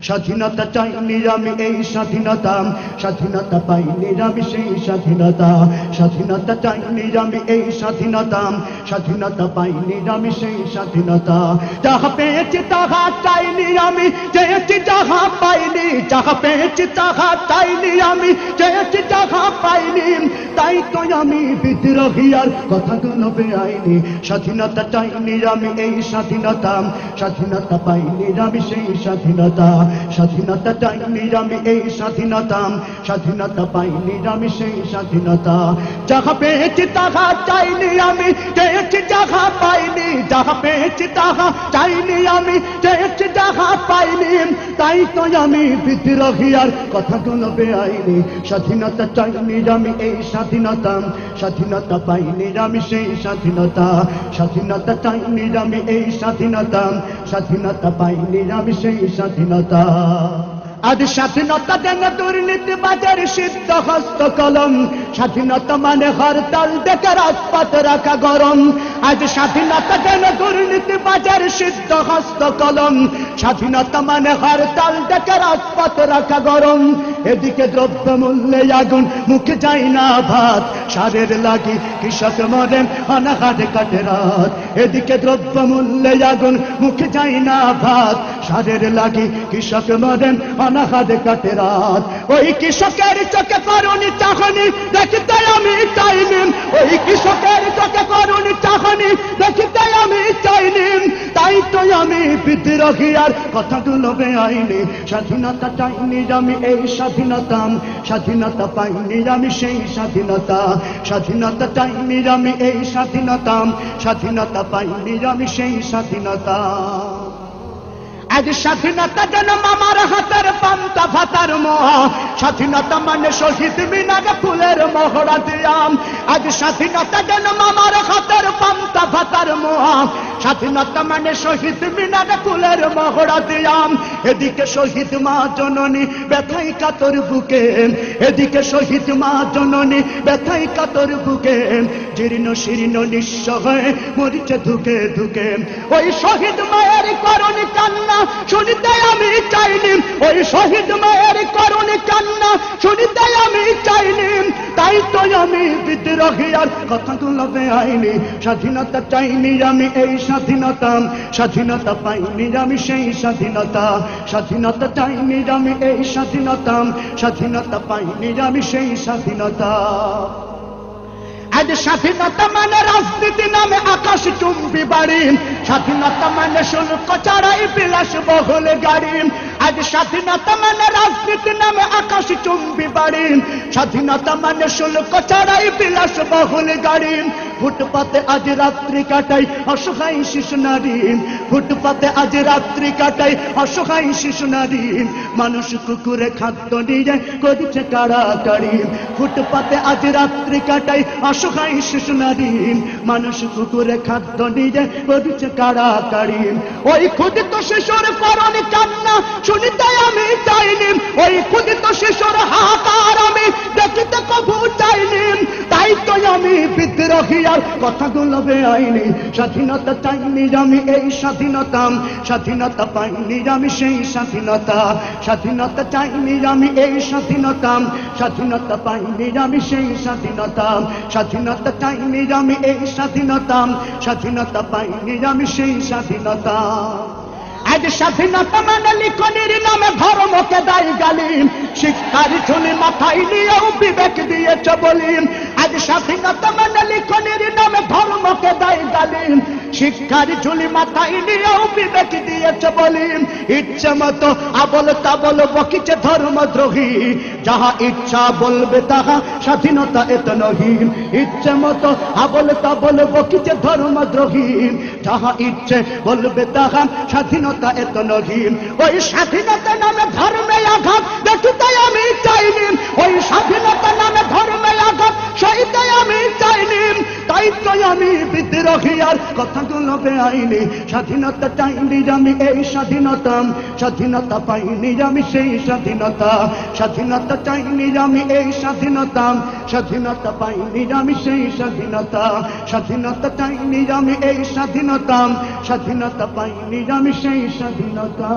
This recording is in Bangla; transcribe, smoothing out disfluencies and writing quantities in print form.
স্বাধীনতা চাইনি আমি এই স্বাধীনতা, স্বাধীনতা পাইনি আমি সেই স্বাধীনতা। স্বাধীনতা চাইনি আমি এই স্বাধীনতা, স্বাধীনতা পাইনি আমি সেই স্বাধীনতা। যাহা পেয়েছি তাহা চাইনি আমি, চেয়েছি যাহা পাইনি। যাহা পেয়েছি তাহা চাইনি আমি, চেয়েছি যাহা পাইনি। তাই তো আমি বিদ্রোহী আর কথাগুলো বেআইনি। স্বাধীনতা চাইনি আমি এই স্বাধীনতা, স্বাধীনতা পাইনি আমি সেই স্বাধীনতা। স্বাধীনতা চাইনি আমি এই স্বাধীনতা, স্বাধীনতা পাইনি আমি সেই স্বাধীনতা। যাহা পেয়েছি তাহা চাইনি আমি, চেয়েছি যাহা পাইনি। যাহা পেয়েছি তাহা চাইনি আমি, চেয়েছি যাহা পাইনি। তাই তো আমি বিদ্রোহী আর কথাগুলো বেআইনি। স্বাধীনতা চাইনি আমি এই স্বাধীনতা, স্বাধীনতা পাইনি আমি সেই স্বাধীনতা। স্বাধীনতা চাইনি আমি এই স্বাধীনতা, স্বাধীনতা পাইনি আমি সেই স্বাধীনতা। আজ স্বাধীনতা যেন দুর্নীতিবাজের সিদ্ধ হস্ত কলম। স্বাধীনতা মানে হরতাল ডেকে রাজপথ রাখা গরম। আজ স্বাধীনতা যেন দুর্নীতিবাজের সিদ্ধ হস্ত কলম। স্বাধীনতা মানে হরতাল ডেকে রাজপথ রাখা গরম। এদিকে দ্রব্য মূল্যে আগুন, মুখে যায় না ভাত। সারের লাগি কৃষক মরে অনাহারে কাটে রাত। এদিকে দ্রব্য মূল্যে আগুন, মুখে যায় না ভাত। সারের লাগি কৃষক মরে অনাহারে কাটে রাত। ওই কৃষকের চোখে করুণী চাহনি দেখিতে আমি চাইনি। ওই কৃষকের চোখে করুণী চাহনি দেখিতে আমি চাইনি। তাই তো আমি বিদ্রোহী আর কথাগুলো বেআইনি। স্বাধীনতা চাইনি আমি এই স্বাধীনতা, স্বাধীনতা পাইনি আমি সেই স্বাধীনতা। স্বাধীনতা চাইনি আমি এই স্বাধীনতা, স্বাধীনতা পাইনি আমি সেই স্বাধীনতা। আজ স্বাধীনতা যেন মামার হাতের পান্তা ভাতার মোয়া। স্বাধীনতা মানে শহীদ মিনারে ফুলের মহড়া দিয়াম। আজ স্বাধীনতা যেন মামার হাতের পান্তা ভাতার মোয়া। স্বাধীনতা মানে শহীদ মিনারে ফুলের মহড়া দিয়াম। এদিকে শহীদ মা জননী ব্যথাই কাতর বুকে, এদিকে শহীদ মা জননী ব্যথাই কাতর বুকে। জীর্ণ শীর্ণ নিঃস্ব হয়ে মরিচে ধুকে ধুকে। ওই শহীদ মায়ের করুণী কান্না শুনিতে আমি চাইনি। ওই শহীদ মায়ের করুণী কান্না শুনিতে আমি চাইনি। তাই তো আমি বিদ্রোহী আর কথাগুলো বেআইনি। স্বাধীনতা চাইনি আমি এই স্বাধীনতা, স্বাধীনতা পাইনি আমি সেই স্বাধীনতা। স্বাধীনতা চাইনি আমি এই স্বাধীনতা, স্বাধীনতা পাইনি আমি সেই স্বাধীনতা। আজ স্বাধীনতা মানে রাজনীতি নামে আকাশ চুম্বি বাড়ি। স্বাধীনতা মানে শুল্ক ছাড়াই বিলাস বহুল গাড়ি। আজ স্বাধীনতা মানে রাজনীতি নামে আকাশ চুম্বি বাড়ি। স্বাধীনতা মানে শুল্ক ছাড়াই বিলাস বহুল গাড়ি। ফুটপাতে আজ রাত্রি কাটাই অসহায় শিশু নারী। ফুটপাতে আজ রাত্রি কাটাই অসহায় শিশু নারী। মানুষ কুকুরে খাদ্য নিয়ে করেছে কাড়াকাড়ি। ফুটপাতে আজ রাত্রি কাটাই অসহায় শিশু নারী। মানুষ কুকুরে খাদ্য নিয়ে করেছে কাড়াকাড়ি। ওই ক্ষুদিত শিশুর করুণী কান্না শুনিতে আমি চাইনি। ওই ক্ষুদিত শিশুর হাহাকার আমি দেখিতে কবু চাইনি। তাই তো আমি বিদ্রোহী আর কথাগুলো বেআইনি। স্বাধীনতা চাইনি আমি এই স্বাধীনতা, স্বাধীনতা পাইনি আমি সেই স্বাধীনতা। স্বাধীনতা চাইনি আমি এই স্বাধীনতা, স্বাধীনতা পাইনি আমি সেই স্বাধীনতা। স্বাধীনতা চাইনি আমি এই স্বাধীনতা, স্বাধীনতা পাইনি আমি সেই স্বাধীনতা। আজ স্বাধীনতা মানে লিখনির নামে ধর্মকে দায়ী গালি। শিক্ষার ঝুলি মাথায় নিয়েও বিবেক দিয়েছে বলি। আজ স্বাধীনতা মানে লিখনির নামে ধর্মকে দায়ী গালি। শিক্ষার ঝুলি মাথায় নিয়েও বিবেক দিয়েছে বলি। ইচ্ছে মতো আবল তাবল বকিছে ধর্মদ্রোহী। যাহা ইচ্ছা বলবে তাহা স্বাধীনতা এত নহি। ইচ্ছে মতো আবল তাবল বকিছে ধর্মদ্রোহী। যাহা ইচ্ছে বলবে তাহা স্বাধীনতা এত নহি। ওই স্বাধীনতা নামে ধর্মে আঘাত দেখিতে আমি চাইনি। ওই স্বাধীনতা নামে ধর্মে আঘাত সইতে আমি চাইনি। তাই তো আমি বিদ্রোহী আর কথাগুলো বেআইনি। স্বাধীনতা চাইনি আমি এই স্বাধীনতা, স্বাধীনতা পাইনি আমি সেই স্বাধীনতা। স্বাধীনতা চাইনি আমি এই স্বাধীনতা, স্বাধীনতা পাইনি আমি সেই স্বাধীনতা। স্বাধীনতা চাইনি আমি এই স্বাধীনতা, স্বাধীনতা পাইনি আমি সেই স্বাধীনতা।